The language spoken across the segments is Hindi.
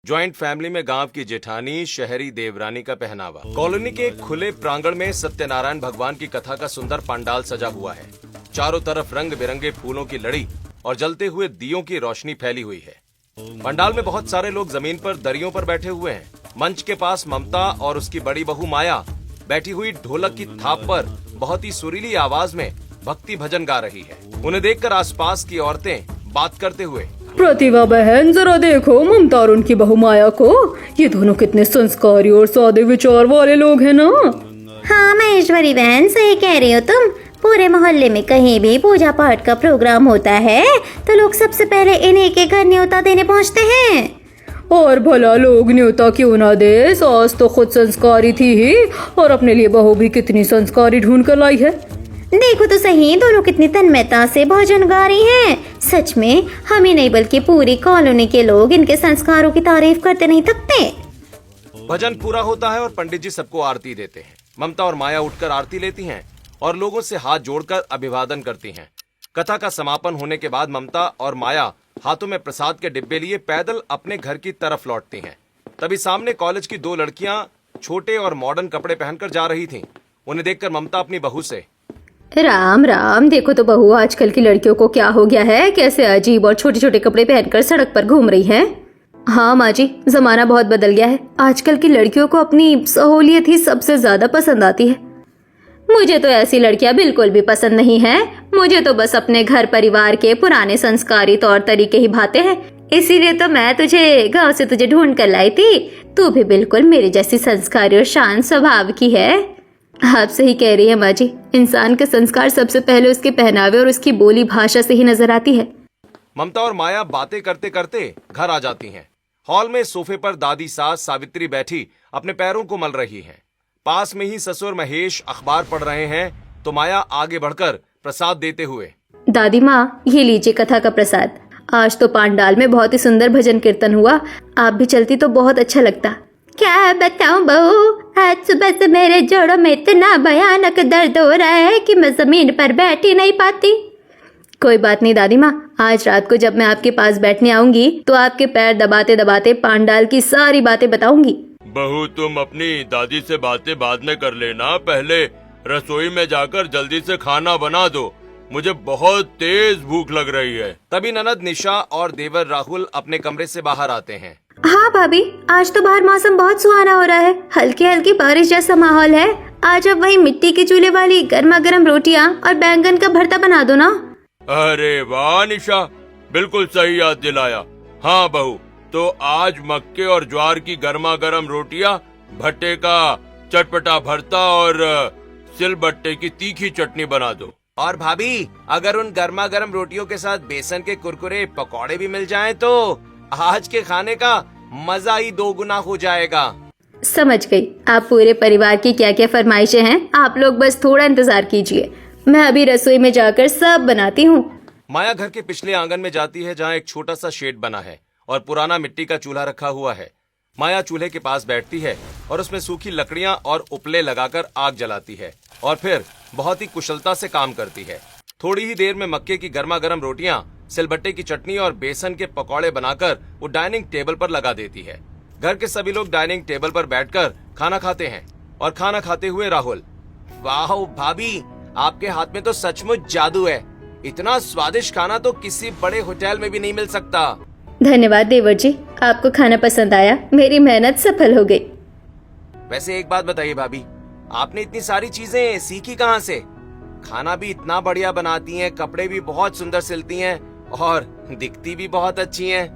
ज्वाइंट फैमिली में गांव की जेठानी, शहरी देवरानी का पहनावा। कॉलोनी के खुले प्रांगण में सत्यनारायण भगवान की कथा का सुंदर पंडाल सजा हुआ है। चारों तरफ रंग बिरंगे फूलों की लड़ी और जलते हुए दियों की रोशनी फैली हुई है। पंडाल में बहुत सारे लोग जमीन पर दरियों पर बैठे हुए हैं। मंच के पास ममता और उसकी बड़ी बहू माया बैठी हुई ढोलक की थाप पर बहुत ही सुरीली आवाज में भक्ति भजन गा रही है। उन्हें देखकर आसपास की औरतें बात करते हुए, प्रतिभा बहन, जरा देखो ममता और उनकी बहू माया को। ये दोनों कितने संस्कारी और सादे विचार वाले लोग हैं ना। हाँ महेश्वरी बहन, सही कह रही हो तुम। पूरे मोहल्ले में कहीं भी पूजा पाठ का प्रोग्राम होता है तो लोग सबसे पहले इन्हीं के घर न्योता देने पहुँचते हैं। और भला लोग न्योता क्यों ना दे, सास तो खुद संस्कारी थी ही और अपने लिए बहू भी कितनी संस्कारी ढूंढ कर लाई है। देखो तो सही, दोनों कितनी तन्मयता से भजन गा रही हैं। सच में हम ही नहीं बल्कि पूरी कॉलोनी के लोग इनके संस्कारों की तारीफ करते नहीं थकते। भजन पूरा होता है और पंडित जी सबको आरती देते हैं। ममता और माया उठकर आरती लेती हैं और लोगों से हाथ जोड़कर अभिवादन करती हैं। कथा का समापन होने के बाद ममता और माया हाथों में प्रसाद के डिब्बे लिए पैदल अपने घर की तरफ लौटती हैं। तभी सामने कॉलेज की दो लड़कियां छोटे और मॉडर्न कपड़े पहनकर जा रही थीं। उन्हें देखकर ममता अपनी बहू से, राम राम, देखो तो बहू, आजकल की लड़कियों को क्या हो गया है, कैसे अजीब और छोटे छोटे कपड़े पहनकर सड़क पर घूम रही हैं। हाँ माँ जी, जमाना बहुत बदल गया है। आजकल की लड़कियों को अपनी सहूलियत ही सबसे ज्यादा पसंद आती है। मुझे तो ऐसी लड़कियां बिल्कुल भी पसंद नहीं है। मुझे तो बस अपने घर परिवार के पुराने संस्कारी तौर तरीके ही भाते हैं। इसीलिए तो मैं तुझे गांव से तुझे ढूंढ कर लाई थी। तू भी बिल्कुल मेरे जैसी संस्कारी और शांत स्वभाव की है। आप सही कह रही है माँ जी, इंसान का संस्कार सबसे पहले उसके पहनावे और उसकी बोली भाषा से ही नजर आती है। ममता और माया बातें करते करते घर आ जाती हैं। हॉल में सोफे पर दादी सास सावित्री बैठी अपने पैरों को मल रही हैं। पास में ही ससुर महेश अखबार पढ़ रहे हैं तो माया आगे बढ़कर प्रसाद देते हुए, दादी माँ, ये लीजिए कथा का प्रसाद। आज तो पंडाल में बहुत ही सुंदर भजन कीर्तन हुआ। आप भी चलती तो बहुत अच्छा लगता। क्या बताऊं बहू, आज सुबह से मेरे जोड़ों में इतना भयानक दर्द हो रहा है कि मैं जमीन पर बैठ ही नहीं पाती। कोई बात नहीं दादी माँ, आज रात को जब मैं आपके पास बैठने आऊंगी तो आपके पैर दबाते दबाते पंडाल की सारी बातें बताऊंगी। बहू, तुम अपनी दादी से बातें बाद में कर लेना, पहले रसोई में जाकर जल्दी से खाना बना दो। मुझे बहुत तेज भूख लग रही है। तभी ननद निशा और देवर राहुल अपने कमरे से बाहर आते हैं। हाँ भाभी, आज तो बाहर मौसम बहुत सुहाना हो रहा है। हल्की हल्की बारिश जैसा माहौल है। आज अब वही मिट्टी के चूल्हे वाली गर्मा गर्म रोटियाँ और बैंगन का भरता बना दो ना। अरे वाह निशा, बिल्कुल सही याद दिलाया। हाँ बहू, तो आज मक्के और ज्वार की गर्मा गर्म रोटियाँ, भट्टे का चटपटा भरता और सिलबट्टे की तीखी चटनी बना दो। और भाभी, अगर उन गर्मा गर्म रोटियों के साथ बेसन के कुरकुरे पकौड़े भी मिल जाएं तो आज के खाने का मजा ही दोगुना हो जाएगा। समझ गई। आप पूरे परिवार की क्या क्या फरमाइशें हैं, आप लोग बस थोड़ा इंतजार कीजिए। मैं अभी रसोई में जाकर सब बनाती हूँ। माया घर के पिछले आंगन में जाती है जहाँ एक छोटा सा शेड बना है और पुराना मिट्टी का चूल्हा रखा हुआ है। माया चूल्हे के पास बैठती है और उसमें सूखी लकड़ियां और उपले लगाकर आग जलाती है और फिर बहुत ही कुशलता से काम करती है। थोड़ी ही देर में मक्के की गर्मा गर्म रोटियां, सिलबट्टे की चटनी और बेसन के पकौड़े बनाकर वो डाइनिंग टेबल पर लगा देती है। घर के सभी लोग डाइनिंग टेबल पर बैठकर खाना खाते हैं और खाना खाते हुए राहुल, वाह भाभी, आपके हाथ में तो सचमुच जादू है। इतना स्वादिष्ट खाना तो किसी बड़े होटल में भी नहीं मिल सकता। धन्यवाद देवर जी, आपको खाना पसंद आया, मेरी मेहनत सफल हो गई। वैसे एक बात बताइए भाभी, आपने इतनी सारी चीजें सीखी कहाँ से? खाना भी इतना बढ़िया बनाती हैं, कपड़े भी बहुत सुंदर सिलती हैं और दिखती भी बहुत अच्छी हैं।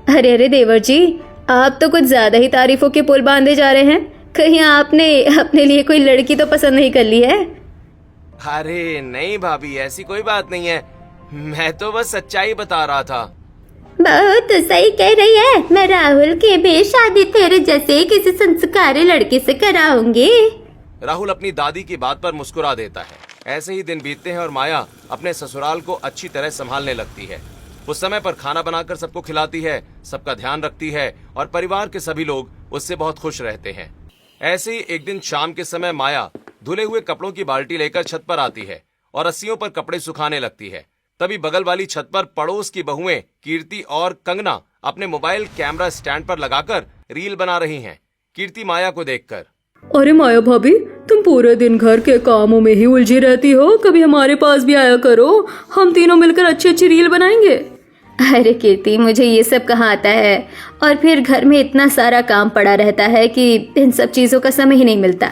अरे अरे देवर जी, आप तो कुछ ज्यादा ही तारीफों के पुल बांधे जा रहे हैं। कहीं आपने अपने लिए कोई लड़की तो पसंद नहीं कर ली है? अरे नहीं भाभी, ऐसी कोई बात नहीं है। मैं तो बस सच्चाई बता रहा था। बहुत सही कह रही है। मैं राहुल की भी शादी तेरे जैसे किसी संस्कारी लड़की से कराऊंगी। राहुल अपनी दादी की बात पर मुस्कुरा देता है। ऐसे ही दिन बीतते हैं और माया अपने ससुराल को अच्छी तरह संभालने लगती है। उस समय पर खाना बनाकर सबको खिलाती है, सबका ध्यान रखती है और परिवार के सभी लोग उससे बहुत खुश रहते हैं। ऐसे ही एक दिन शाम के समय माया धुले हुए कपड़ों की बाल्टी लेकर छत पर आती है और रस्सियों पर कपड़े सुखाने लगती है। तभी बगल वाली छत पर पड़ोस की बहुएं कीर्ति और कंगना अपने मोबाइल कैमरा स्टैंड पर लगाकर रील बना रही हैं। कीर्ति माया को देखकर, अरे माया भाभी, तुम पूरे दिन घर के कामों में ही उलझी रहती हो, कभी हमारे पास भी आया करो, हम तीनों मिलकर अच्छी अच्छी रील बनाएंगे। अरे कीर्ति, मुझे ये सब कहाँ आता है, और फिर घर में इतना सारा काम पड़ा रहता है कि इन सब चीजों का समय ही नहीं मिलता।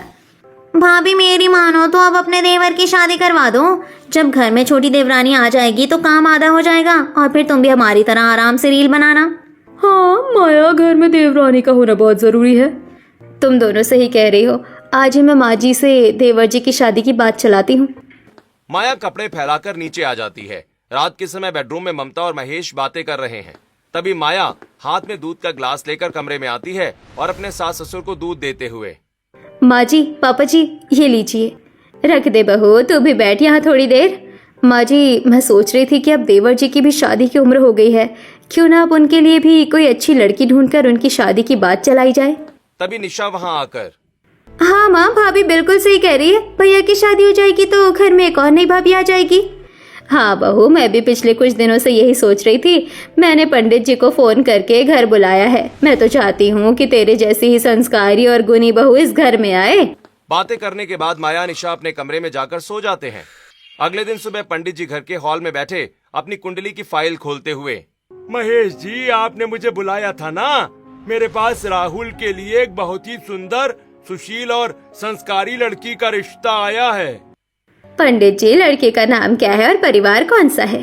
भाभी मेरी मानो तो अब अपने देवर की शादी करवा दो। जब घर में छोटी देवरानी आ जाएगी तो काम आधा हो जाएगा, और फिर तुम भी हमारी तरह आराम से रील बनाना। हाँ माया, घर में देवरानी का होना बहुत जरूरी है। तुम दोनों सही कह रही हो। आज ही मैं माँ जी से देवर जी की शादी की बात चलाती हूँ। माया कपड़े फैलाकर नीचे आ जाती है। रात के समय बेडरूम में ममता और महेश बातें कर रहे हैं। तभी माया हाथ में दूध का ग्लास लेकर कमरे में आती है और अपने सास ससुर को दूध देते हुए, माँ जी, पापा जी, ये लीजिए। रख दे बहू, तू भी बैठ यहाँ थोड़ी देर। माँ जी, मैं सोच रही थी कि अब देवर जी की भी शादी की उम्र हो गई है, क्यों ना अब उनके लिए भी कोई अच्छी लड़की ढूंढकर उनकी शादी की बात चलाई जाए। तभी निशा वहां आकर, हाँ माँ, भाभी बिल्कुल सही कह रही है। भैया की शादी हो जाएगी तो घर में एक और नई भाभी आ जाएगी। हाँ बहू, मैं भी पिछले कुछ दिनों से यही सोच रही थी। मैंने पंडित जी को फोन करके घर बुलाया है। मैं तो चाहती हूँ कि तेरे जैसी ही संस्कारी और गुणी बहू इस घर में आए। बातें करने के बाद माया निशा अपने कमरे में जाकर सो जाते हैं। अगले दिन सुबह पंडित जी घर के हॉल में बैठे अपनी कुंडली की फाइल खोलते हुए, महेश जी, आपने मुझे बुलाया था ना। मेरे पास राहुल के लिए एक बहुत ही सुंदर, सुशील और संस्कारी लड़की का रिश्ता आया है। पंडित जी, लड़के का नाम क्या है और परिवार कौन सा है?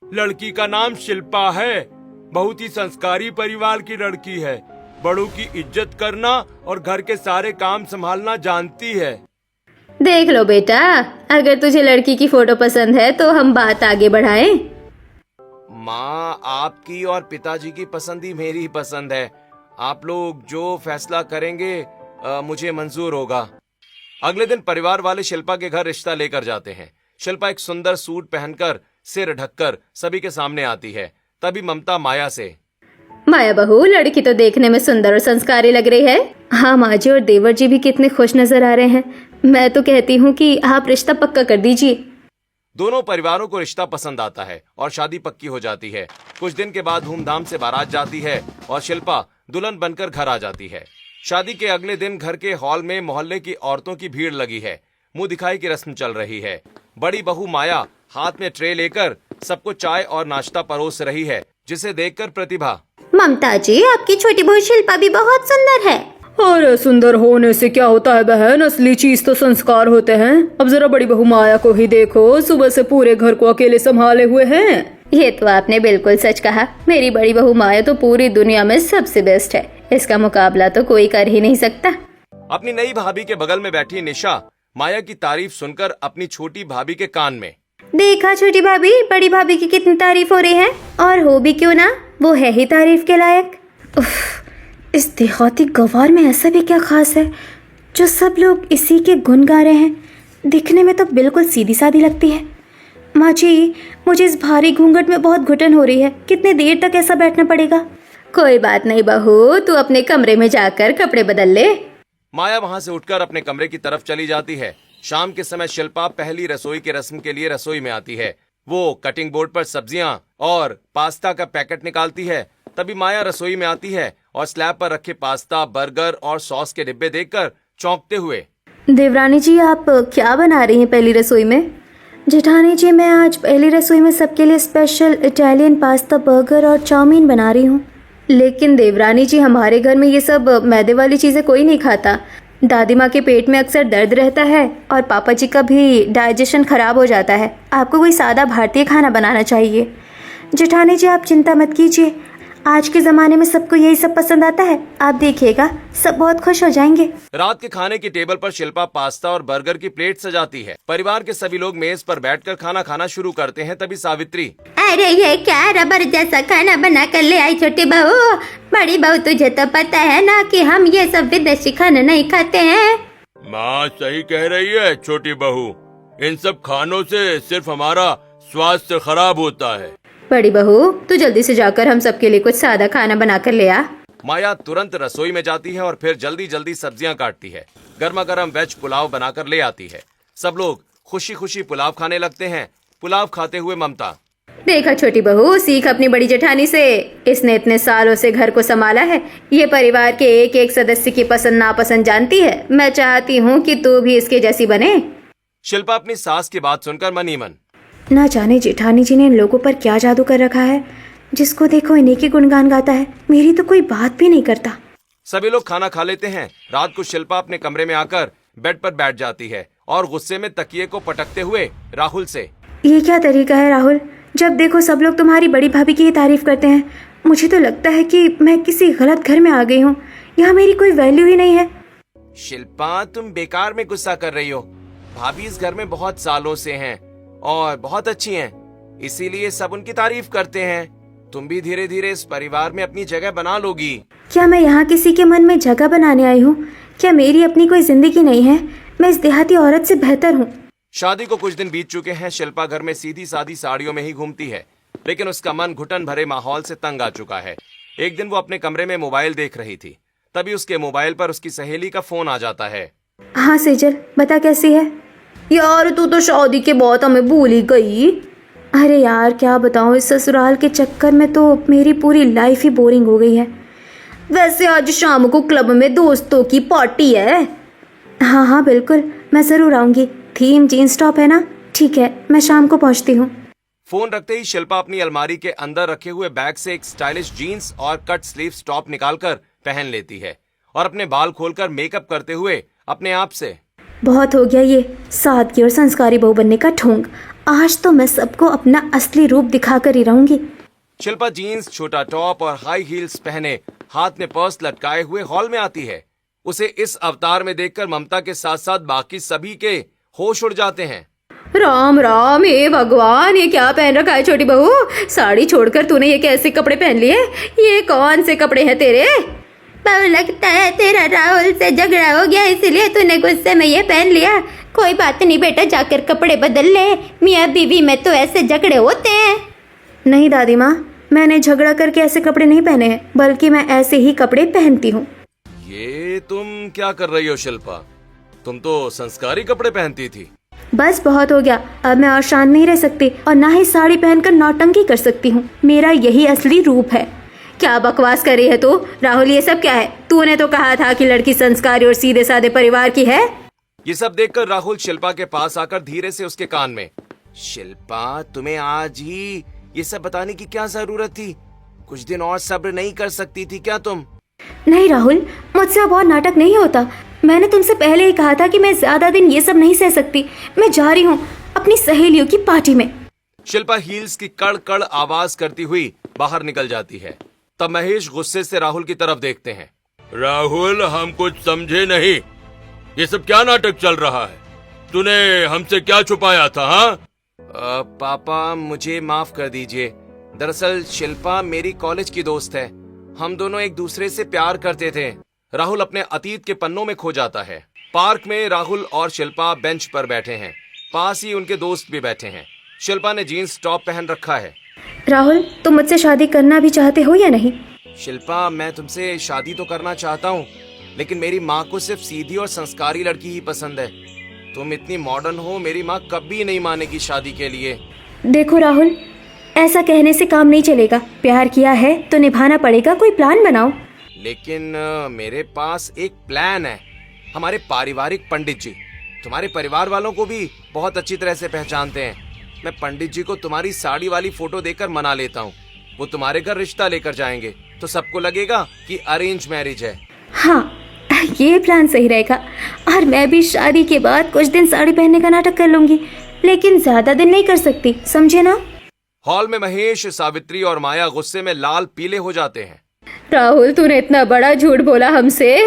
लड़की का नाम शिल्पा है। बहुत ही संस्कारी परिवार की लड़की है। बड़ों की इज्जत करना और घर के सारे काम संभालना जानती है। देख लो बेटा, अगर तुझे लड़की की फोटो पसंद है तो हम बात आगे बढ़ाएं। माँ, आपकी और पिताजी की पसंद ही मेरी पसंद है। आप लोग जो फैसला करेंगे मुझे मंजूर होगा। अगले दिन परिवार वाले शिल्पा के घर रिश्ता लेकर जाते हैं। शिल्पा एक सुंदर सूट पहनकर सिर ढककर सभी के सामने आती है। तभी ममता माया से, माया बहू, लड़की तो देखने में सुंदर और संस्कारी लग रही है। हाँ माँ जी, और देवर जी भी कितने खुश नजर आ रहे हैं। मैं तो कहती हूँ कि आप रिश्ता पक्का कर दीजिए। दोनों परिवारों को रिश्ता पसंद आता है और शादी पक्की हो जाती है। कुछ दिन के बाद धूमधाम से बारात जाती है और शिल्पा दुल्हन बनकर घर आ जाती है। शादी के अगले दिन घर के हॉल में मोहल्ले की औरतों की भीड़ लगी है। मुंह दिखाई की रस्म चल रही है। बड़ी बहू माया हाथ में ट्रे लेकर सबको चाय और नाश्ता परोस रही है, जिसे देखकर प्रतिभा, ममता जी, आपकी छोटी बहू शिल्पा भी बहुत सुंदर है। अरे सुंदर होने से क्या होता है बहन, असली चीज तो संस्कार होते हैं। अब जरा बड़ी बहू माया को ही देखो, सुबह से पूरे घर को अकेले संभाले हुए हैं। ये तो आपने बिल्कुल सच कहा। मेरी बड़ी बहू माया तो पूरी दुनिया में सबसे बेस्ट है। इसका मुकाबला तो कोई कर ही नहीं सकता। अपनी नई भाभी के बगल में बैठी निशा माया की तारीफ सुनकर अपनी छोटी भाभी के कान में, देखा छोटी भाभी, बड़ी भाभी की कितनी तारीफ हो रही है, और हो भी क्यों ना, वो है ही तारीफ के लायक। इस देहाती गवार में ऐसा भी क्या खास है जो सब लोग इसी के गुण गा रहे हैं? दिखने में तो बिल्कुल सीधी सादी लगती है। माँ जी, मुझे इस भारी घूंघट में बहुत घुटन हो रही है। कितने देर तक ऐसा बैठना पड़ेगा? कोई बात नहीं बहू, तू अपने कमरे में जाकर कपड़े बदल ले। माया वहां से उठकर अपने कमरे की तरफ चली जाती है। शाम के समय शिल्पा पहली रसोई की रस्म के लिए रसोई में आती है। वो कटिंग बोर्ड पर सब्जियां और पास्ता का पैकेट निकालती है। तभी माया रसोई में आती है और स्लैब पर रखे पास्ता, बर्गर और सॉस के डिब्बे देखकर चौंकते हुए, देवरानी जी, आप क्या बना रही हैं पहली रसोई में? जेठानी जी, मैं आज पहली रसोई में सबके लिए स्पेशल इटालियन पास्ता, बर्गर और चाउमीन बना रही हूँ। लेकिन देवरानी जी, हमारे घर में ये सब मैदे वाली चीज़ें कोई नहीं खाता। दादी माँ के पेट में अक्सर दर्द रहता है और पापा जी का भी डाइजेशन खराब हो जाता है। आपको कोई सादा भारतीय खाना बनाना चाहिए। जेठानी जी, आप चिंता मत कीजिए, आज के ज़माने में सबको यही सब पसंद आता है। आप देखिएगा, सब बहुत खुश हो जाएंगे। रात के खाने की टेबल पर शिल्पा पास्ता और बर्गर की प्लेट सजाती है। परिवार के सभी लोग मेज पर बैठकर खाना खाना शुरू करते हैं। तभी सावित्री, अरे ये क्या रबर जैसा खाना बना कर ले आई छोटी बहू। बड़ी बहू, तुझे तो पता है ना कि हम ये सब विदेशी खाना नहीं खाते हैं। माँ सही कह रही है छोटी बहू, इन सब खानों से सिर्फ हमारा स्वास्थ्य खराब होता है। बड़ी बहू, तू जल्दी से जाकर हम सबके लिए कुछ सादा खाना बना कर ले आ। माया तुरंत रसोई में जाती है और फिर जल्दी जल्दी सब्जियां काटती है। गर्मा गर्म वेज पुलाव बनाकर ले आती है। सब लोग खुशी खुशी पुलाव खाने लगते हैं। पुलाव खाते हुए ममता, देखा छोटी बहू, सीख अपनी बड़ी जेठानी से। इसने इतने सालों से घर को संभाला है, ये परिवार के एक एक सदस्य की पसंद नापसंद जानती है। मैं चाहती हूँ कि तू भी इसके जैसी बने। शिल्पा अपनी सास की बात सुनकर मन ही मन। ना जाने जेठानी जी ने इन लोगों पर क्या जादू कर रखा है, जिसको देखो इन्हीं के गुणगान गाता है, मेरी तो कोई बात भी नहीं करता। सभी लोग खाना खा लेते हैं। रात को शिल्पा अपने कमरे में आकर बेड पर बैठ जाती है और गुस्से में तकिए को पटकते हुए राहुल से। ये क्या तरीका है राहुल? जब देखो सब लोग तुम्हारी बड़ी भाभी की ही तारीफ करते हैं। मुझे तो लगता है कि मैं किसी गलत घर में आ गई हूँ। यहाँ मेरी कोई वैल्यू ही नहीं है। शिल्पा, तुम बेकार में गुस्सा कर रही हो। भाभी इस घर में बहुत सालों से हैं और बहुत अच्छी हैं, इसीलिए सब उनकी तारीफ करते हैं। तुम भी धीरे धीरे इस परिवार में अपनी जगह बना लोगी। क्या मैं यहाँ किसी के मन में जगह बनाने आई हूँ? क्या मेरी अपनी कोई जिंदगी नहीं है? मैं इस देहाती औरत से बेहतर हूँ। शादी को कुछ दिन बीत चुके हैं। शिल्पा घर में सीधी सादी साड़ियों में ही घूमती है, लेकिन उसका मन घुटन भरे माहौल से तंग आ चुका है। एक दिन वो अपने कमरे में मोबाइल देख रही थी, तभी उसके मोबाइल पर उसकी सहेली का फोन आ जाता है। हाँ सेजल, बता कैसी है? यार तू तो शादी के बाद हमें भूल ही गई। अरे यार क्या बताऊँ, इस ससुराल के चक्कर में तो मेरी पूरी लाइफ ही बोरिंग हो गई है। वैसे आज शाम को क्लब में दोस्तों की पार्टी है। हाँ हाँ बिल्कुल, मैं जरूर आऊंगी। थीम जीन्स टॉप है ना? ठीक है, मैं शाम को पहुंचती हूँ। फोन रखते ही शिल्पा अपनी अलमारी के अंदर रखे हुए बैग से एक स्टाइलिश जीन्स और कट स्लीव्स टॉप निकालकर पहन लेती है और अपने बाल खोलकर मेकअप करते हुए अपने आप से। बहुत हो गया ये सादगी और संस्कारी बहू बनने का ढोंग। आज तो मैं सबको अपना असली रूप दिखाकर ही रहूंगी। शिल्पा जीन्स, छोटा टॉप और हाई हील्स पहने हाथ में पर्स लटकाए हुए हॉल में आती है। उसे इस अवतार में देखकर ममता के साथ साथ बाकी सभी के होश उड़ जाते हैं। राम राम, हे भगवान, ये क्या पहन रखा है छोटी बहू? साड़ी छोड़कर तूने ये कैसे कपड़े पहन लिए? ये कौन से कपड़े हैं तेरे? बहू लगता है तेरा राहुल से झगड़ा हो गया, इसलिए तूने गुस्से में ये पहन लिया। कोई बात नहीं बेटा, जाकर कपड़े बदल ले। मियाँ बीवी में तो ऐसे झगड़े होते हैं। नहीं दादी माँ, मैंने झगड़ा करके ऐसे कपड़े नहीं पहने हैं, बल्कि मैं ऐसे ही कपड़े पहनती हूँ। ये तुम क्या कर रही हो शिल्पा? तुम तो संस्कारी कपड़े पहनती थी। बस बहुत हो गया, अब मैं और शांत नहीं रह सकती और ना ही साड़ी पहनकर नौटंकी कर सकती हूँ। मेरा यही असली रूप है। क्या बकवास कर रही है तू? राहुल ये सब क्या है? तूने तो कहा था कि लड़की संस्कारी और सीधे साधे परिवार की है। ये सब देखकर राहुल शिल्पा के पास आकर धीरे से उसके कान में, शिल्पा तुम्हें आज ही ये सब बताने की क्या जरूरत थी? कुछ दिन और सब्र नहीं कर सकती थी क्या तुम? नहीं राहुल, मुझसे अब और नाटक नहीं होता। मैंने तुमसे पहले ही कहा था कि मैं ज्यादा दिन ये सब नहीं सह सकती। मैं जा रही हूँ अपनी सहेलियों की पार्टी में। शिल्पा हील्स की कड़ कड़ आवाज करती हुई बाहर निकल जाती है। तब महेश गुस्से से राहुल की तरफ देखते हैं। राहुल, हम कुछ समझे नहीं। ये सब क्या नाटक चल रहा है? तूने हमसे क्या छुपाया था? हाँ पापा, मुझे माफ कर दीजिए। दरअसल शिल्पा मेरी कॉलेज की दोस्त है। हम दोनों एक दूसरे से प्यार करते थे। राहुल अपने अतीत के पन्नों में खो जाता है। पार्क में राहुल और शिल्पा बेंच पर बैठे हैं। पास ही उनके दोस्त भी बैठे हैं। शिल्पा ने जीन्स टॉप पहन रखा है। राहुल, तुम मुझसे शादी करना भी चाहते हो या नहीं? शिल्पा, मैं तुमसे शादी तो करना चाहता हूँ, लेकिन मेरी माँ को सिर्फ सीधी और संस्कारी लड़की ही पसंद है। तुम इतनी मॉडर्न हो, मेरी माँ कभी नहीं मानेगी शादी के लिए। देखो राहुल, ऐसा कहने से काम नहीं चलेगा। प्यार किया है तो निभाना पड़ेगा। कोई प्लान बनाओ। लेकिन मेरे पास एक प्लान है। हमारे पारिवारिक पंडित जी तुम्हारे परिवार वालों को भी बहुत अच्छी तरह से पहचानते हैं। मैं पंडित जी को तुम्हारी साड़ी वाली फोटो देकर मना लेता हूँ। वो तुम्हारे घर रिश्ता लेकर जाएंगे तो सबको लगेगा कि अरेंज मैरिज है। हाँ, ये प्लान सही रहेगा। और मैं भी शादी के बाद कुछ दिन साड़ी पहनने का नाटक कर लूंगी, लेकिन ज्यादा दिन नहीं कर सकती, समझे ना? हॉल में महेश, सावित्री और माया गुस्से में लाल पीले हो जाते हैं। राहुल, तूने इतना बड़ा झूठ बोला हमसे।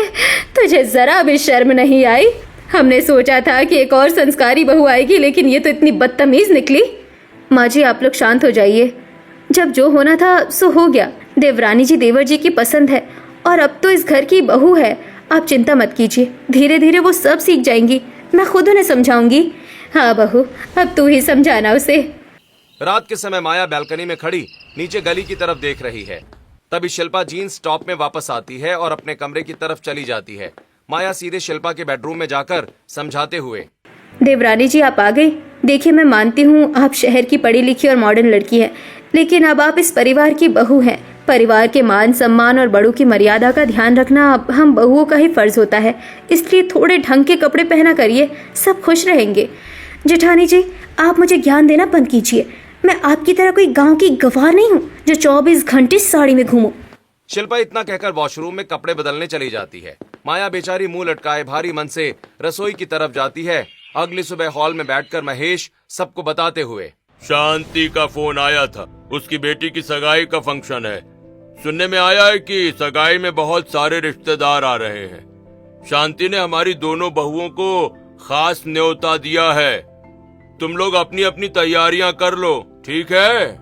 तुझे जरा भी शर्म नहीं आई? हमने सोचा था कि एक और संस्कारी बहू आएगी, लेकिन ये तो इतनी बदतमीज निकली। माँ जी, आप लोग शांत हो जाइए। जब जो होना था सो हो गया। देवरानी जी देवर जी की पसंद है और अब तो इस घर की बहू है। आप चिंता मत कीजिए, धीरे धीरे वो सब सीख जाएंगी। मैं खुद उन्हें समझाऊंगी। हाँ बहू, अब तू ही समझाना उसे। रात के समय माया बालकनी में खड़ी नीचे गली की तरफ देख रही है। तभी शिल्पा जीन्स टॉप में वापस आती है और अपने कमरे की तरफ चली जाती है। माया सीधे शिल्पा के बेडरूम में जाकर समझाते हुए, देवरानी जी आप आ गई। देखिए, मैं मानती हूँ आप शहर की पढ़ी लिखी और मॉडर्न लड़की है, लेकिन अब आप इस परिवार की बहू हैं। परिवार के मान सम्मान और बड़ों की मर्यादा का ध्यान रखना हम बहुओं का ही फर्ज होता है। इसलिए थोड़े ढंग के कपड़े पहना करिए, सब खुश रहेंगे। जेठानी जी, आप मुझे ज्ञान देना बंद कीजिए। मैं आपकी तरह कोई गांव की गवार नहीं हूँ जो 24 घंटे साड़ी में घूमूं। शिल्पा इतना कहकर वॉशरूम में कपड़े बदलने चली जाती है। माया बेचारी मुंह लटकाए भारी मन से रसोई की तरफ जाती है। अगली सुबह हॉल में बैठकर महेश सबको बताते हुए, शांति का फोन आया था, उसकी बेटी की सगाई का फंक्शन है। सुनने में आया है कि सगाई में बहुत सारे रिश्तेदार आ रहे हैं। शांति ने हमारी दोनों बहुओं को खास न्योता दिया है। तुम लोग अपनी अपनी तैयारियां कर लो, ठीक है?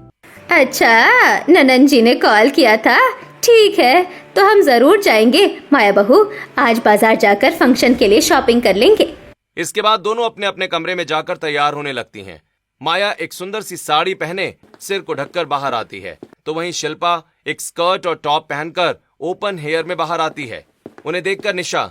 अच्छा, ननन जी ने कॉल किया था। ठीक है, तो हम जरूर जाएंगे। माया बहू, आज बाजार जाकर फंक्शन के लिए शॉपिंग कर लेंगे। इसके बाद दोनों अपने अपने कमरे में जाकर तैयार होने लगती हैं। माया एक सुंदर सी साड़ी पहने सिर को ढककर बाहर आती है, तो वहीं शिल्पा एक स्कर्ट और टॉप पहनकर ओपन हेयर में बाहर आती है। उन्हें देखकर निशा,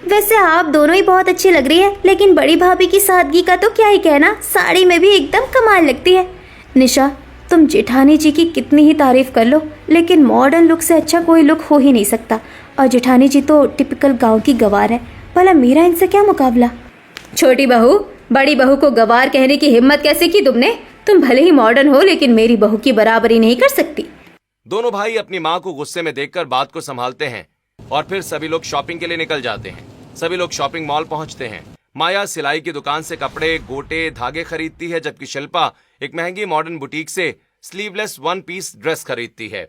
वैसे आप दोनों ही बहुत अच्छी लग रही है, लेकिन बड़ी भाभी की सादगी का तो क्या ही कहना, साड़ी में भी एकदम कमाल लगती है। निशा, तुम जेठानी जी की कितनी ही तारीफ कर लो, लेकिन मॉडर्न लुक से अच्छा कोई लुक हो ही नहीं सकता। और जेठानी जी तो टिपिकल गांव की गवार है, भला मेरा इनसे क्या मुकाबला। छोटी बहू, बड़ी बहू को गवार कहने की हिम्मत कैसे की तुमने? तुम भले ही मॉडर्न हो, लेकिन मेरी बहू की बराबरी नहीं कर सकती। दोनों भाई अपनी माँ को गुस्से में देखकर बात को संभालते हैं और फिर सभी लोग शॉपिंग के लिए निकल जाते हैं। सभी लोग शॉपिंग मॉल पहुंचते हैं। माया सिलाई की दुकान से कपड़े, गोटे, धागे खरीदती है, जबकि शिल्पा एक महंगी मॉडर्न बुटीक से स्लीवलेस वन पीस ड्रेस खरीदती है।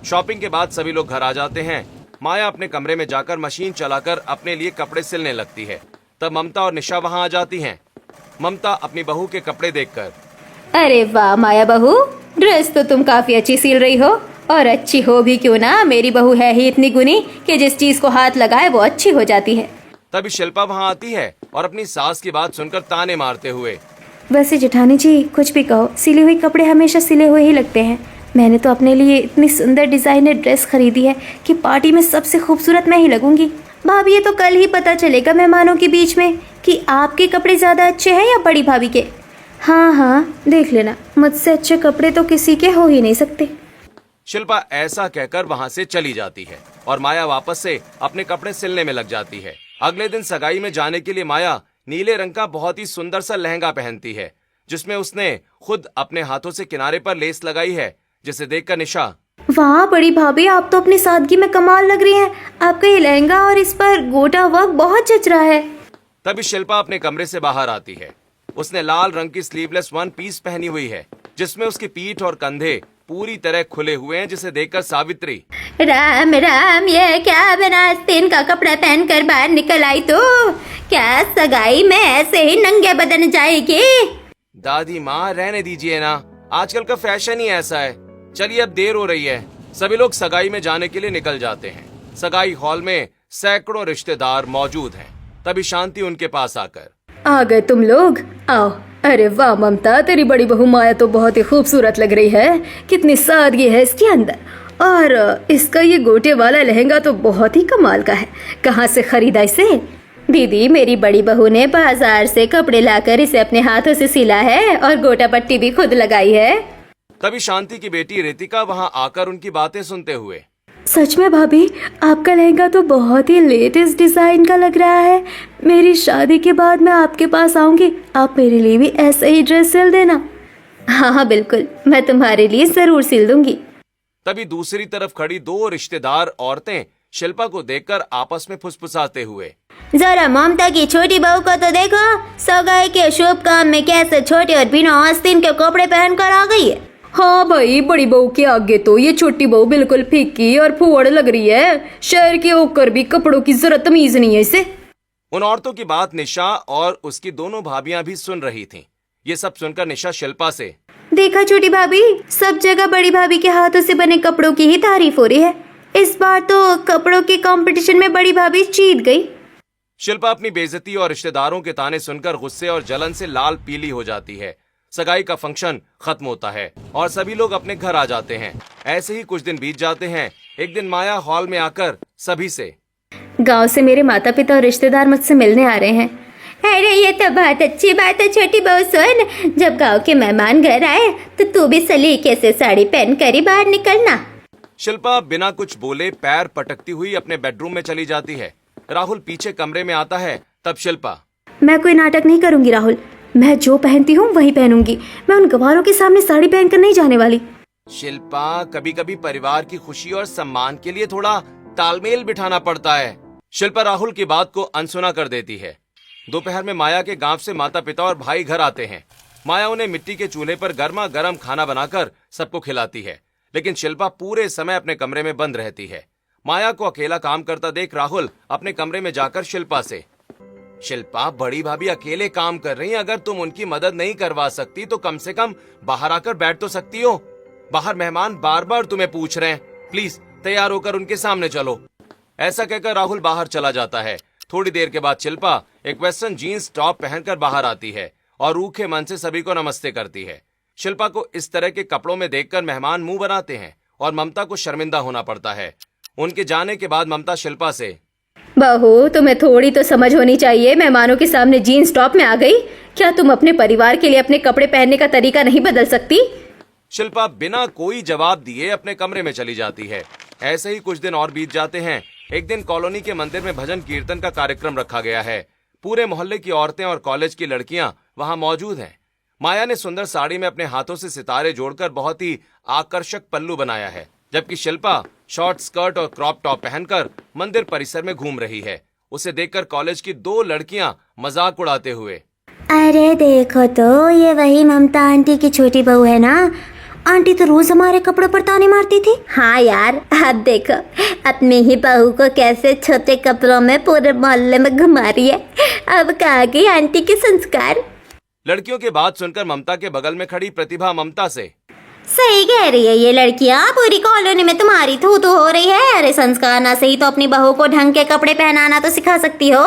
शॉपिंग के बाद सभी लोग घर आ जाते हैं। माया अपने कमरे में जाकर मशीन चलाकर अपने लिए कपड़े सिलने लगती है। तब ममता और निशा वहां आ जाती हैं। ममता अपनी बहू के कपड़े देखकर, अरे वाह माया बहू, ड्रेस तो तुम काफी अच्छी सिल रही हो, और अच्छी हो भी क्यों ना, मेरी बहू है ही इतनी गुनी कि जिस चीज को हाथ लगाए वो अच्छी हो जाती है। तभी शिल्पा वहां आती है और अपनी सास की बात सुनकर ताने मारते हुए, वैसे जेठानी जी, कुछ भी कहो, सिले हुए कपड़े हमेशा सिले हुए ही लगते हैं। मैंने तो अपने लिए इतनी सुंदर डिजाइनर ड्रेस खरीदी है कि पार्टी में सबसे खूबसूरत मैं ही लगूंगी। भाभी, ये तो कल ही पता चलेगा मेहमानों के बीच में कि आपके कपड़े ज्यादा अच्छे हैं या बड़ी भाभी के। हाँ हाँ, देख लेना, मुझसे अच्छे कपड़े तो किसी के हो ही नहीं सकते। शिल्पा ऐसा कहकर वहां से चली जाती है और माया वापस से अपने कपड़े सिलने में लग जाती है। अगले दिन सगाई में जाने के लिए माया नीले रंग का बहुत ही सुंदर सा लहंगा पहनती है, जिसमें उसने खुद अपने हाथों से किनारे पर लेस लगाई है, जिसे देखकर निशा, वाह बड़ी भाभी, आप तो अपनी सादगी में कमाल लग रही हैं। आपका ये लहंगा और इस पर गोटा वर्क बहुत जच रहा है। तभी शिल्पा अपने कमरे से बाहर आती है। उसने लाल रंग की स्लीवलेस वन पीस पहनी हुई है, जिसमें उसकी पीठ और कंधे पूरी तरह खुले हुए हैं, जिसे देखकर सावित्री, राम राम, ये क्या बिना आस्तीन का कपड़ा पहनकर बाहर निकल आई तो? क्या सगाई में ऐसे ही नंगे बदन जाएगी? दादी माँ रहने दीजिए ना, आजकल का फैशन ही ऐसा है। चलिए अब देर हो रही है। सभी लोग सगाई में जाने के लिए निकल जाते हैं। सगाई हॉल में सैकड़ों रिश्तेदार मौजूद हैं। तभी शांति उनके पास आकर, आ गए तुम लोग, आओ। अरे वाह ममता, तेरी बड़ी बहू माया तो बहुत ही खूबसूरत लग रही है। कितनी सादगी है इसके अंदर, और इसका ये गोटे वाला लहंगा तो बहुत ही कमाल का है। कहाँ से खरीदा इसे? दीदी, मेरी बड़ी बहू ने बाजार से कपड़े लाकर इसे अपने हाथों से सिला है और गोटा पट्टी भी खुद लगाई है। तभी शांति की बेटी रितिका वहां आकर उनकी बातें सुनते हुए, सच में भाभी, आपका लहंगा तो बहुत ही लेटेस्ट डिजाइन का लग रहा है। मेरी शादी के बाद मैं आपके पास आऊंगी, आप मेरे लिए भी ऐसा ही ड्रेस सिल देना। हाँ हाँ बिल्कुल, मैं तुम्हारे लिए जरूर सिल दूंगी। तभी दूसरी तरफ खड़ी दो रिश्तेदार औरतें शिल्पा को देखकर आपस में फुसफुसाते हुए, जरा ममता की छोटी बहू को तो देखो, सगाई के शुभ काम में कैसे छोटे और बिना आस्तीन के कपड़े पहनकर आ गई है। हाँ भाई, बड़ी बहू के आगे तो ये छोटी बहू बिल्कुल फीकी और फुवड़ लग रही है। शहर के होकर भी कपड़ों की जरा तमीज नहीं है इसे। उन औरतों की बात निशा और उसकी दोनों भाभियां भी सुन रही थीं। ये सब सुनकर निशा शिल्पा से, देखा छोटी भाभी, सब जगह बड़ी भाभी के हाथों से बने कपड़ों की ही तारीफ हो रही है। इस बार तो कपड़ों के कंपटीशन में बड़ी भाभी जीत गई। शिल्पा अपनी बेइज्जती और रिश्तेदारों के ताने सुनकर गुस्से और जलन से लाल पीली हो जाती है। सगाई का फंक्शन खत्म होता है और सभी लोग अपने घर आ जाते हैं। ऐसे ही कुछ दिन बीत जाते हैं। एक दिन माया हॉल में आकर सभी से, गांव से मेरे माता पिता और रिश्तेदार मुझसे मिलने आ रहे हैं। अरे ये तो बहुत अच्छी बात है छोटी बहू। सुन, जब गांव के मेहमान घर आए तो तू भी सलीके से साड़ी पहन कर ही बाहर निकलना। शिल्पा बिना कुछ बोले पैर पटकती हुई अपने बेडरूम में चली जाती है। राहुल पीछे कमरे में आता है। तब शिल्पा, मैं कोई नाटक नहीं करूंगी राहुल, मैं जो पहनती हूँ वही पहनूंगी। मैं उन गवारों के सामने साड़ी पहनकर नहीं जाने वाली। शिल्पा, कभी कभी परिवार की खुशी और सम्मान के लिए थोड़ा तालमेल बिठाना पड़ता है। शिल्पा राहुल की बात को अनसुना कर देती है। दोपहर में माया के गांव से माता पिता और भाई घर आते हैं। माया उन्हें मिट्टी के चूल्हे पर गर्मा गर्म खाना बनाकर सबको खिलाती है, लेकिन शिल्पा पूरे समय अपने कमरे में बंद रहती है। माया को अकेला काम करता देख राहुल अपने कमरे में जाकर शिल्पा से, शिल्पा, बड़ी भाभी अकेले काम कर रही हैं, अगर तुम उनकी मदद नहीं करवा सकती तो कम से कम बाहर आकर बैठ तो सकती हो। बाहर मेहमान बार बार तुम्हें पूछ रहे हैं, प्लीज तैयार होकर उनके सामने चलो। ऐसा कहकर राहुल बाहर चला जाता है। थोड़ी देर के बाद शिल्पा एक वेस्टर्न जीन्स टॉप पहनकर बाहर आती है और रूखे मन से सभी को नमस्ते करती है। शिल्पा को इस तरह के कपड़ों में देखकर मेहमान मुंह बनाते हैं और ममता को शर्मिंदा होना पड़ता है। उनके जाने के बाद ममता शिल्पा से, बहू, तुम्हें थोड़ी तो समझ होनी चाहिए, मेहमानों के सामने जीन्स टॉप में आ गई। क्या तुम अपने परिवार के लिए अपने कपड़े पहनने का तरीका नहीं बदल सकती? शिल्पा बिना कोई जवाब दिए अपने कमरे में चली जाती है। ऐसे ही कुछ दिन और बीत जाते हैं। एक दिन कॉलोनी के मंदिर में भजन कीर्तन का कार्यक्रम रखा गया है। पूरे मोहल्ले की औरतें और कॉलेज की लड़कियां वहां मौजूद हैं। माया ने सुंदर साड़ी में अपने हाथों से सितारे जोड़कर बहुत ही आकर्षक पल्लू बनाया है, जबकि शिल्पा शॉर्ट स्कर्ट और क्रॉप टॉप पहनकर मंदिर परिसर में घूम रही है। उसे देखकर कॉलेज की दो लड़कियां मजाक उड़ाते हुए, अरे देखो तो, ये वही ममता आंटी की छोटी बहू है ना। आंटी तो रोज हमारे कपड़ों पर ताने मारती थी। हाँ यार, अब देखो अपनी ही बहू को कैसे छोटे कपड़ों में पूरे मोहल्ले में घुमा रही है। अब कहाँ गई आंटी के संस्कार। लड़कियों की बात सुनकर ममता के बगल में खड़ी प्रतिभा ममता से, सही कह रही है ये लड़कियाँ, पूरी कॉलोनी में तुम्हारी थू थू हो रही है। अरे संस्कार ना सही तो अपनी बहू को ढंग के कपड़े पहनाना तो सिखा सकती हो।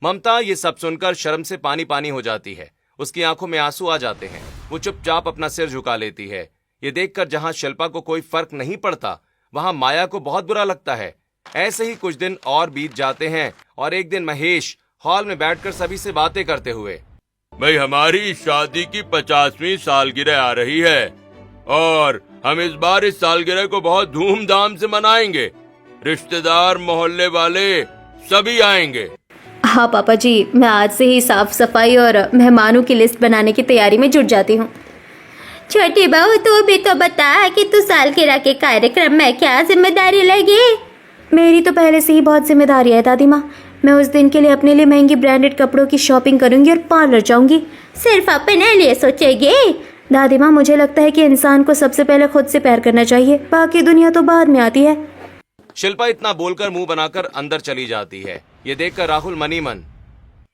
ममता ये सब सुनकर शर्म से पानी पानी हो जाती है। उसकी आंखों में आंसू आ जाते हैं। वो चुपचाप अपना सिर झुका लेती है। ये देखकर जहां शिल्पा को कोई फर्क नहीं पड़ता, वहां माया को बहुत बुरा लगता है। ऐसे ही कुछ दिन और बीत जाते हैं और एक दिन महेश हॉल में बैठकर सभी से बातें करते हुए, भाई, हमारी शादी की 50वीं सालगिरह आ रही है और हम इस बार इस सालगिरह को बहुत धूमधाम से मनाएंगे। रिश्तेदार, मोहल्ले वाले सभी आएंगे। हाँ पापा जी, मैं आज से ही साफ सफाई और मेहमानों की लिस्ट बनाने की तैयारी में जुट जाती हूँ। छोटी बहू, तू भी तो बता कि तू सालगिरह के कार्यक्रम में क्या जिम्मेदारी लेगी। मेरी तो पहले से ही बहुत जिम्मेदारी है दादी माँ। मैं उस दिन के लिए अपने लिए महंगी ब्रांडेड कपड़ों की शॉपिंग करूंगी और पार्लर जाऊंगी। सिर्फ अपने लिए सोचेगी? दादी माँ, मुझे लगता है कि इंसान को सबसे पहले खुद से प्यार करना चाहिए, बाकी दुनिया तो बाद में आती है। शिल्पा इतना बोलकर मुंह बनाकर अंदर चली जाती है। ये देखकर राहुल मनी मन,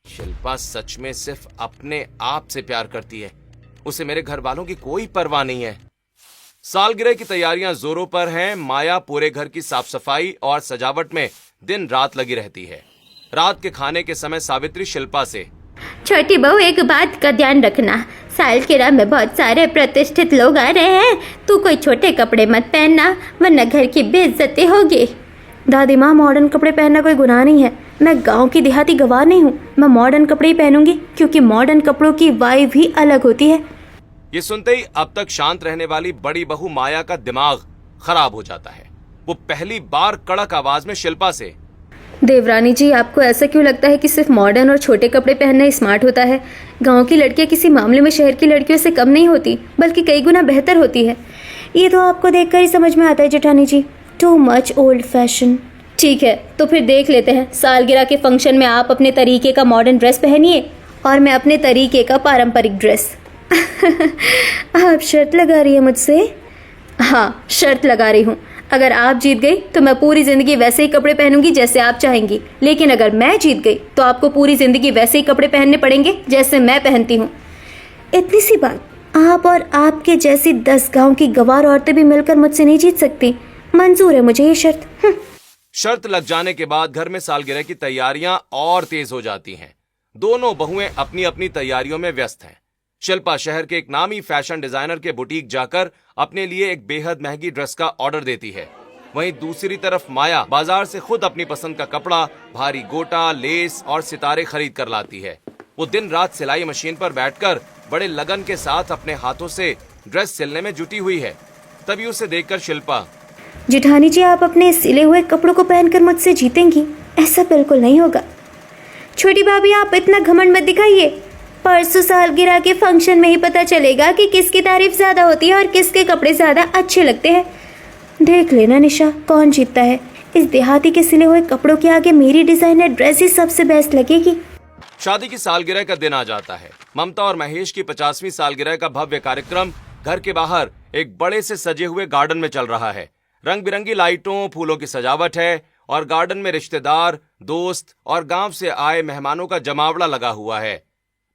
शिल्पा सच में सिर्फ अपने आप से प्यार करती है, उसे मेरे घर वालों की कोई परवाह नहीं है। सालगिरह की तैयारियां जोरों पर हैं। माया पूरे घर की साफ सफाई और सजावट में दिन रात लगी रहती है। रात के खाने के समय सावित्री शिल्पा से, छोटी बहू, एक बात का ध्यान रखना, सालगिरह में बहुत सारे प्रतिष्ठित लोग आ रहे हैं। तू कोई छोटे कपड़े मत पहनना, वरना घर की बेइज्जती होगी। दादी माँ, मॉडर्न कपड़े पहनना कोई गुनाह नहीं है। मैं गांव की देहाती गवार नहीं हूँ। मैं मॉडर्न कपड़े ही पहनूंगी, क्योंकि मॉडर्न कपड़ों की वाइब ही अलग होती है। ये सुनते ही अब तक शांत रहने वाली बड़ी बहू माया का दिमाग खराब हो जाता है। वो पहली बार कड़क आवाज में शिल्पा से, देवरानी जी, आपको ऐसा क्यों लगता है कि सिर्फ मॉडर्न और छोटे कपड़े पहनना स्मार्ट होता है? गांव की लड़कियां किसी मामले में शहर की लड़कियों से कम नहीं होती, बल्कि कई गुना बेहतर होती है। ये तो आपको देखकर ही समझ में आता है जेठानी जी। Too much old fashion. ठीक है, तो फिर देख लेते हैं। सालगिरह के फंक्शन में आप अपने तरीके का मॉडर्न ड्रेस पहनिए और मैं अपने तरीके का पारंपरिक ड्रेस। आप शर्त लगा रही है मुझसे? हाँ, शर्त लगा रही हूँ। अगर आप जीत गई तो मैं पूरी जिंदगी वैसे ही कपड़े पहनूंगी जैसे आप चाहेंगी, लेकिन अगर मैं जीत गई तो आपको पूरी जिंदगी वैसे ही कपड़े पहनने पड़ेंगे जैसे मैं पहनती हूँ। इतनी सी बात, आप और आपके जैसी 10 गांव की गवार औरतें भी मिलकर मुझसे नहीं जीत सकती। मंजूर है मुझे ये शर्त। शर्त लग जाने के बाद घर में सालगिरह की तैयारियां और तेज हो जाती हैं। दोनों बहुएं अपनी अपनी तैयारियों में व्यस्त हैं। शिल्पा शहर के एक नामी फैशन डिजाइनर के बुटीक जाकर अपने लिए एक बेहद महंगी ड्रेस का ऑर्डर देती है। वहीं दूसरी तरफ माया बाजार से खुद अपनी पसंद का कपड़ा, भारी गोटा, लेस और सितारे खरीद कर लाती है। वो दिन रात सिलाई मशीन पर बैठकर बड़े लगन के साथ अपने हाथों से ड्रेस सिलने में जुटी हुई है। तभी उसे देखकर शिल्पा, जेठानी जी, आप अपने सिले हुए कपड़ों को पहनकर मुझसे जीतेंगी? ऐसा बिल्कुल नहीं होगा। छोटी भाभी, आप इतना घमंड मत दिखाइए। परसों सालगिरह के फंक्शन में ही पता चलेगा कि किसकी तारीफ ज्यादा होती है और किसके कपड़े ज्यादा अच्छे लगते हैं। देख लेना निशा, कौन जीतता है। इस देहाती के सिले हुए कपड़ों के आगे मेरी डिजाइनर ड्रेस ही सबसे बेस्ट लगेगी। शादी की सालगिरह का दिन आ जाता है। ममता और महेश की 50वीं सालगिरह का भव्य कार्यक्रम घर के बाहर एक बड़े से सजे हुए गार्डन में चल रहा है। रंग बिरंगी लाइटों, फूलों की सजावट है और गार्डन में रिश्तेदार, दोस्त और गांव से आए मेहमानों का जमावड़ा लगा हुआ है।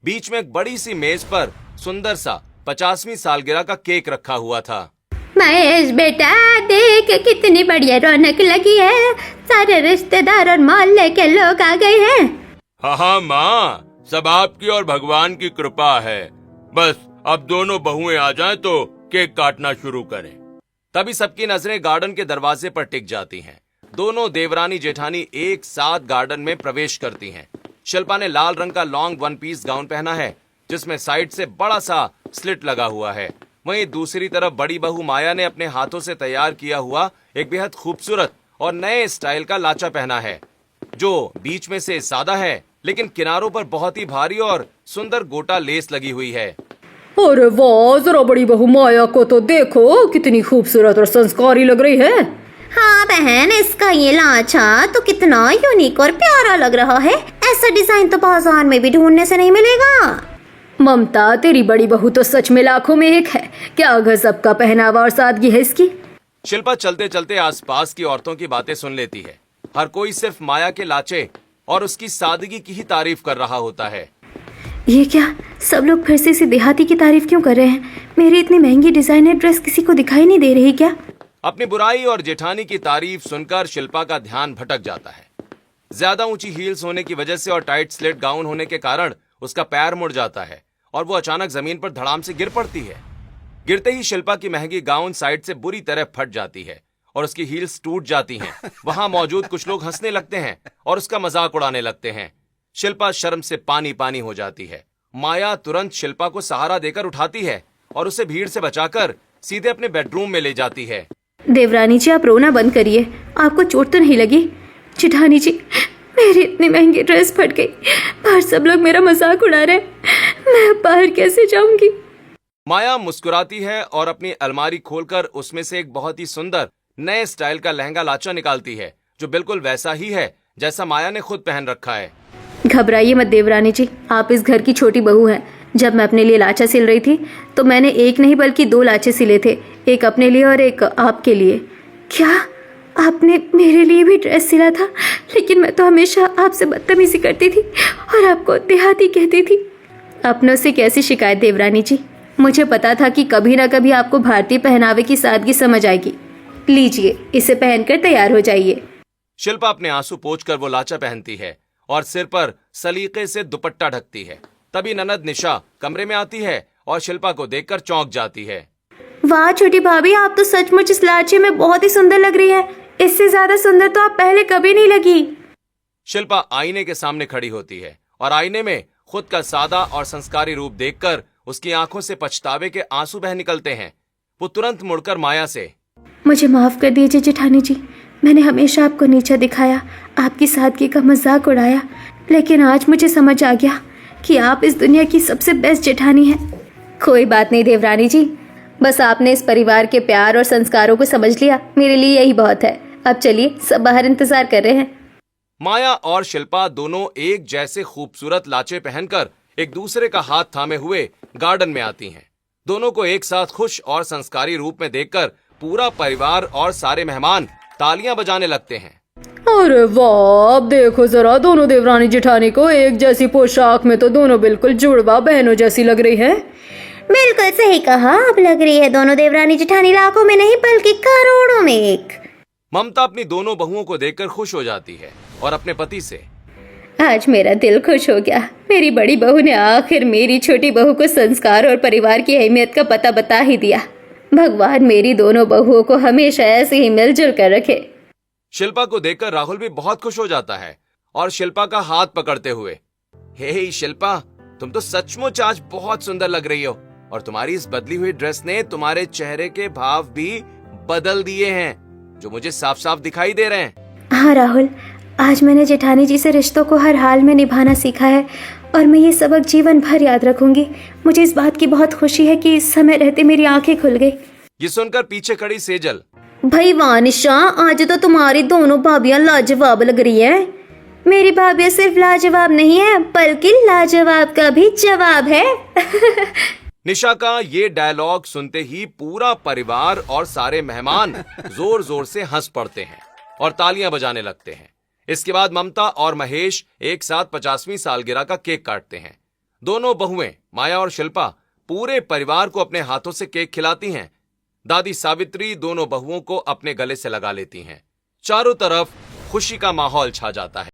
बीच में एक बड़ी सी मेज पर सुंदर सा 50वीं सालगिरह का केक रखा हुआ था। महेश बेटा, देख कितनी बढ़िया रौनक लगी है। सारे रिश्तेदार और मोहल्ले के लोग आ गए हैं। हाँ माँ, सब आपकी और भगवान की कृपा है। बस अब दोनों बहुएं आ जाएं तो केक काटना शुरू करें। तभी सबकी नजरें गार्डन के दरवाजे पर टिक जाती हैं। दोनों देवरानी जेठानी एक साथ गार्डन में प्रवेश करती हैं। शिल्पा ने लाल रंग का लॉन्ग वन पीस गाउन पहना है जिसमें साइड से बड़ा सा स्लिट लगा हुआ है। वहीं दूसरी तरफ बड़ी बहू माया ने अपने हाथों से तैयार किया हुआ एक बेहद खूबसूरत और नए स्टाइल का लाचा पहना है, जो बीच में से सादा है लेकिन किनारों पर बहुत ही भारी और सुंदर गोटा लेस लगी हुई है। अरे वाह, जरा बड़ी बहू माया को तो देखो, कितनी खूबसूरत और संस्कारी लग रही है। हाँ बहन, इसका ये लाचा तो कितना यूनिक और प्यारा लग रहा है। ऐसा डिजाइन तो बाजार में भी ढूंढने से नहीं मिलेगा। ममता, तेरी बड़ी बहू तो सच में लाखों में एक है। क्या गजब का पहनावा और सादगी है इसकी। शिल्पा चलते चलते आसपास की औरतों की बातें सुन लेती है। हर कोई सिर्फ माया के लाचे और उसकी सादगी की ही तारीफ कर रहा होता है। ये क्या, सब लोग फिर से इसी देहाती की तारीफ क्यों कर रहे हैं? मेरी इतनी महंगी डिजाइनर ड्रेस किसी को दिखाई नहीं दे रही क्या? अपनी बुराई और जेठानी की तारीफ सुनकर शिल्पा का ध्यान भटक जाता है। ज्यादा ऊंची हील्स होने की वजह से और टाइट स्लिट गाउन होने के कारण उसका पैर मुड़ जाता है और वो अचानक जमीन पर धड़ाम से गिर पड़ती है। गिरते ही शिल्पा की महंगी गाउन साइड से बुरी तरह फट जाती है और उसकी हील्स टूट जाती हैं। वहां मौजूद कुछ लोग हंसने लगते हैं और उसका मजाक उड़ाने लगते हैं। शिल्पा शर्म से पानी पानी हो जाती है। माया तुरंत शिल्पा को सहारा देकर उठाती है और उसे भीड़ से बचाकर सीधे अपने बेडरूम में ले जाती है। देवरानी जी, आप रोना बंद करिए। आपको चोट तो नहीं लगी? जेठानी जी, मेरी इतनी महंगी ड्रेस फट गई। बाहर सब लोग मेरा मजाक उड़ा रहे हैं। मैं अब बाहर कैसे जाऊंगी? माया मुस्कुराती है और अपनी अलमारी खोलकर उसमें से एक बहुत ही सुंदर नए स्टाइल का लहंगा लाचा निकालती है, जो बिल्कुल वैसा ही है जैसा माया ने खुद पहन रखा है। घबराइए मत देवरानी जी, आप इस घर की छोटी बहू हैं। जब मैं अपने लिए लाचा सिल रही थी तो मैंने एक नहीं बल्कि 2 लाचे सिले थे, एक अपने लिए और एक आपके लिए। क्या आपने मेरे लिए भी ड्रेस सिला था? लेकिन मैं तो हमेशा आपसे बदतमीजी करती थी और आपको देहाती कहती थी। अपनों से कैसी शिकायत देवरानी जी। मुझे पता था कि कभी ना कभी आपको भारतीय पहनावे की सादगी समझ आएगी। लीजिए, इसे पहनकर तैयार हो जाइए। शिल्पा अपने आंसू पोंछकर वो लाचा पहनती है और सिर पर सलीके से दुपट्टा ढकती है। तभी ननद निशा कमरे में आती है और शिल्पा को देखकर चौंक जाती है। वाह छोटी भाभी, आप तो सचमुच इस लाचे में बहुत ही सुंदर लग रही है। इससे ज्यादा सुंदर तो आप पहले कभी नहीं लगी। शिल्पा आईने के सामने खड़ी होती है और आईने में खुद का सादा और संस्कारी रूप देखकर उसकी आंखों से पछतावे के आंसू बह निकलते हैं। वो तुरंत मुड़कर माया से, मुझे माफ कर दीजिए जेठानी जी, मैंने हमेशा आपको नीचा दिखाया, आपकी सादगी का मजाक उड़ाया। लेकिन आज मुझे समझ आ गया कि आप इस दुनिया की सबसे बेस्ट जेठानी हैं। कोई बात नहीं देवरानी जी, बस आपने इस परिवार के प्यार और संस्कारों को समझ लिया, मेरे लिए यही बहुत है। अब चलिए, सब बाहर इंतजार कर रहे हैं। माया और शिल्पा दोनों एक जैसे खूबसूरत लाचे पहनकर एक दूसरे का हाथ थामे हुए गार्डन में आती हैं। दोनों को एक साथ खुश और संस्कारी रूप में देखकर पूरा परिवार और सारे मेहमान तालियां बजाने लगते हैं। अरे वाह, अब देखो जरा, दोनों देवरानी जेठानी को एक जैसी पोशाक में तो दोनों बिल्कुल जुड़वा बहनों जैसी लग रही है। बिल्कुल सही कहा, अब लग रही है दोनों देवरानी जेठानी लाखों में नहीं बल्कि करोड़ों में एक। ममता अपनी दोनों बहुओं को देखकर खुश हो जाती है और अपने पति से, आज मेरा दिल खुश हो गया। मेरी बड़ी बहू ने आखिर मेरी छोटी बहू को संस्कार और परिवार की अहमियत का पता बता ही दिया। भगवान मेरी दोनों बहुओं को हमेशा ऐसे ही मिलजुल कर रखे। शिल्पा को देखकर राहुल भी बहुत खुश हो जाता है और शिल्पा का हाथ पकड़ते हुए, हे शिल्पा, तुम तो सचमुच आज बहुत सुंदर लग रही हो और तुम्हारी इस बदली हुई ड्रेस ने तुम्हारे चेहरे के भाव भी बदल दिए हैं, जो मुझे साफ साफ दिखाई दे रहे हैं। हाँ राहुल, आज मैंने जेठानी जी से रिश्तों को हर हाल में निभाना सीखा है और मैं ये सबक जीवन भर याद रखूंगी। मुझे इस बात की बहुत खुशी है कि इस समय रहते मेरी आंखें खुल गई। ये सुनकर पीछे खड़ी सेजल, भाई वानिशा, आज तो तुम्हारी दोनों भाभियां लाजवाब लग रही है। मेरी भाभियां सिर्फ लाजवाब नहीं है बल्कि लाजवाब का भी जवाब है। निशा का ये डायलॉग सुनते ही पूरा परिवार और सारे मेहमान जोर जोर से हंस पड़ते हैं और तालियां बजाने लगते हैं। इसके बाद ममता और महेश एक साथ 50वीं सालगिरह का केक काटते हैं। दोनों बहुएं माया और शिल्पा पूरे परिवार को अपने हाथों से केक खिलाती हैं। दादी सावित्री दोनों बहुओं को अपने गले से लगा लेती हैं। चारों तरफ खुशी का माहौल छा जाता है।